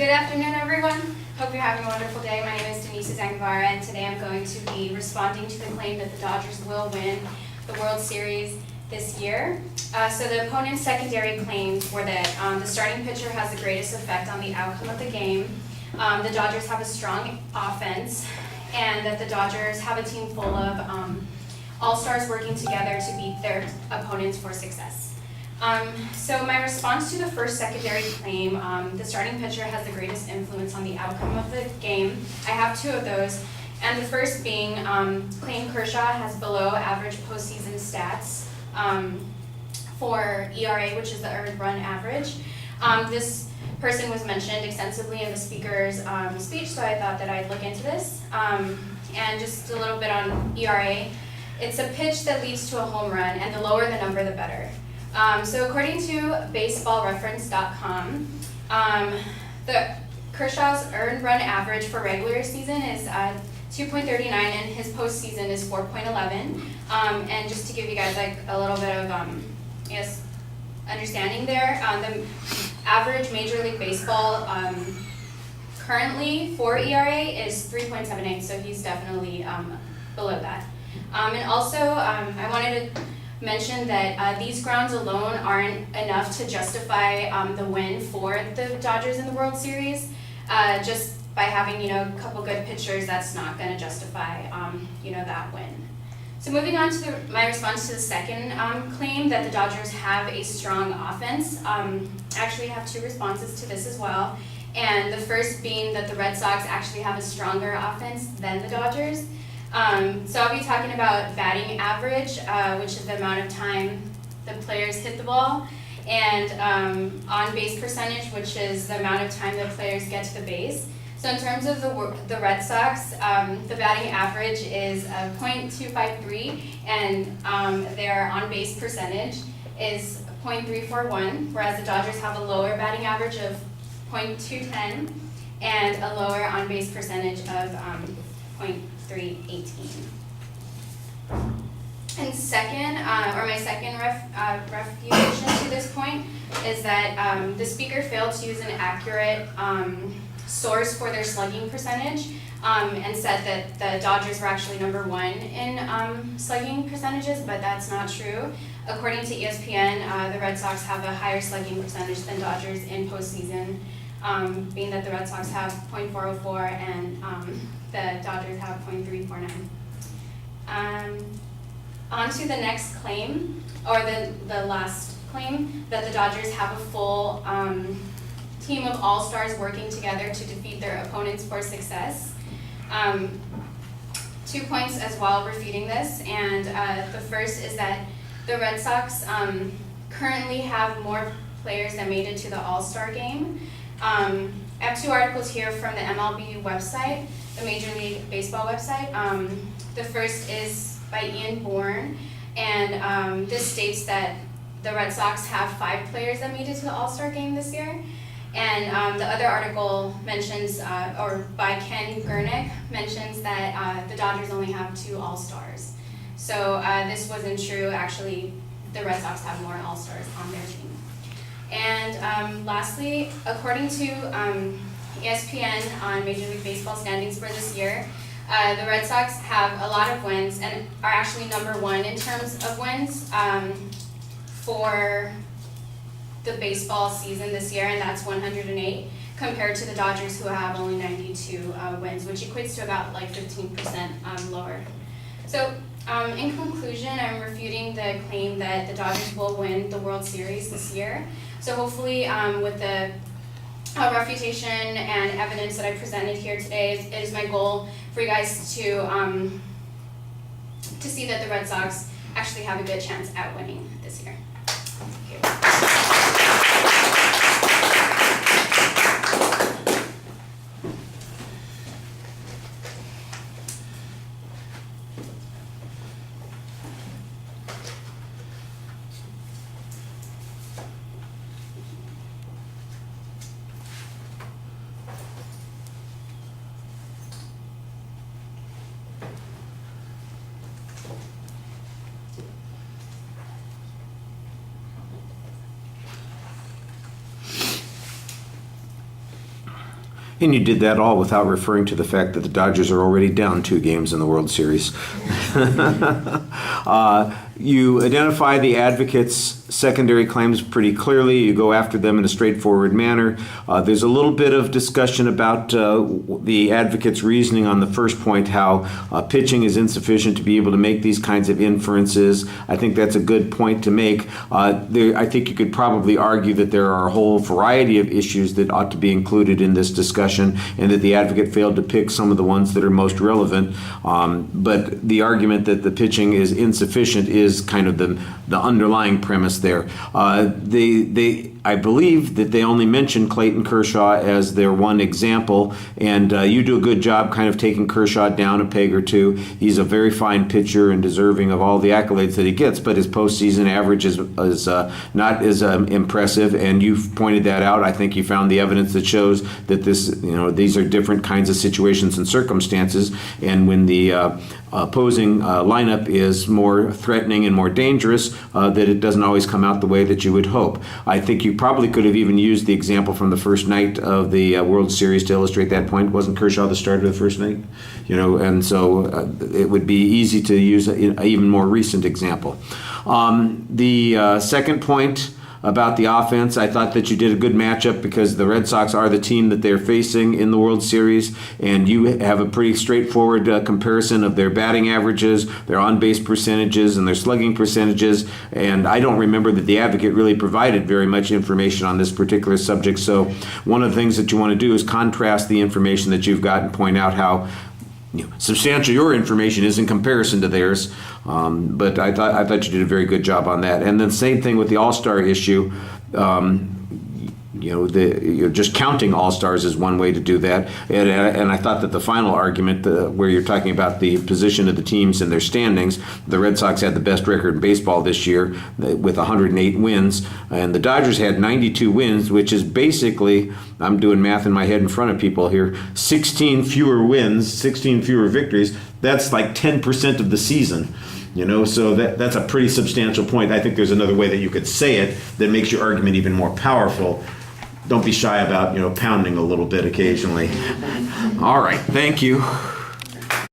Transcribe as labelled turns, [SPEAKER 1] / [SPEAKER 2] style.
[SPEAKER 1] Good afternoon, everyone. Hope you're having a wonderful day. My name is Denise Refutation, and today I'm going to be responding to the claim that the Dodgers will win the World Series this year. So the opponent's secondary claims were that the starting pitcher has the greatest effect on the outcome of the game, the Dodgers have a strong offense, and that the Dodgers have a team full of all-stars working together to beat their opponents for success. So my response to the first secondary claim, the starting pitcher has the greatest influence on the outcome of the game. I have two of those, and the first being Clayton Kershaw has below average postseason stats for ERA, which is the earned run average. This person was mentioned extensively in the speaker's speech, so I thought that I'd look into this. And just a little bit on ERA. It's a pitch that leads to a home run, and the lower the number, the better. So according to baseballreference.com, the Kershaw's earned run average for regular season is 2.39 and his postseason is 4.11. And just to give you guys like a little bit of understanding there, the average Major League Baseball currently for ERA is 3.78, so he's definitely below that. And also, I wanted to mention that these grounds alone aren't enough to justify the win for the Dodgers in the World Series. Just by having a couple good pitchers, that's not going to justify that win. So moving on to my response to the second claim that the Dodgers have a strong offense. I actually have two responses to this as well. And the first being that the Red Sox actually have a stronger offense than the Dodgers. So I'll be talking about batting average, which is the amount of time the players hit the ball, and on base percentage, which is the amount of time the players get to the base. So in terms of the Red Sox, the batting average is .253, and their on base percentage is .341, whereas the Dodgers have a lower batting average of .210 and a lower on base percentage of .318. And second, or my second refutation to this point is that the speaker failed to use an accurate source for their slugging percentage and said that the Dodgers were actually number one in slugging percentages, but that's not true. According to ESPN, the Red Sox have a higher slugging percentage than Dodgers in postseason, being that the Red Sox have .404 and the Dodgers have .349. On to the next claim, or the last claim, that the Dodgers have a full team of all-stars working together to defeat their opponents for success. 2 points as well refuting this, and the first is that the Red Sox currently have more players that made it to the All-Star game. I have two articles here from the MLB website, the Major League Baseball website. The first is by Ian Bourne, and this states that the Red Sox have 5 players that made it to the All-Star game this year. And the other article mentions, or by Ken Gurnick, mentions that the Dodgers only have 2 All-Stars. So this wasn't true. Actually, the Red Sox have more All-Stars on their team. And lastly, according to ESPN on Major League Baseball standings for this year, the Red Sox have a lot of wins and are actually number 1 in terms of wins for the baseball season this year, and that's 108, compared to the Dodgers, who have only 92 wins, which equates to about like 15% lower. So in conclusion, I'm refuting the claim that the Dodgers will win the World Series this year. So hopefully with the refutation and evidence that I presented here today, it is my goal for you guys to see that the Red Sox actually have a good chance at winning this year. Thank you.
[SPEAKER 2] And you did that all without referring to the fact that the Dodgers are already down 2 games in the World Series. You identify the advocates' secondary claims pretty clearly. You go after them in a straightforward manner. There's a little bit of discussion about the advocates' reasoning on the first point, how pitching is insufficient to be able to make these kinds of inferences. I think that's a good point to make. I think you could probably argue that there are a whole variety of issues that ought to be included in this discussion, and that the advocate failed to pick some of the ones that are most relevant. But the argument that the pitching is insufficient is kind of the underlying premise there. I believe that they only mentioned Clayton Kershaw as their one example, and you do a good job kind of taking Kershaw down a peg or two. He's a very fine pitcher and deserving of all the accolades that he gets, but his postseason average is not as impressive, and you've pointed that out. I think you found the evidence that shows that these are different kinds of situations and circumstances, and when the opposing lineup is more threatening and more dangerous, that it doesn't always come out the way that you would hope. I think you probably could have even used the example from the first night of the World Series to illustrate that point. Wasn't Kershaw the starter the first night? And so it would be easy to use an even more recent example. The second point about the offense, I thought that you did a good matchup because the Red Sox are the team that they're facing in the World Series, and you have a pretty straightforward comparison of their batting averages, their on-base percentages, and their slugging percentages, and I don't remember that the advocate really provided very much information on this particular subject. So one of the things that you want to do is contrast the information that you've got and point out how substantial your information is in comparison to theirs, but I thought you did a very good job on that. And then same thing with the All-Star issue. Just counting All-Stars is one way to do that. And I thought that the final argument, where you're talking about the position of the teams and their standings, the Red Sox had the best record in baseball this year with 108 wins, and the Dodgers had 92 wins, which is basically, I'm doing math in my head in front of people here, 16 fewer wins, 16 fewer victories. That's like 10% of the season. So that's a pretty substantial point. I think there's another way that you could say it that makes your argument even more powerful. Don't be shy about, pounding a little bit occasionally. All right, thank you.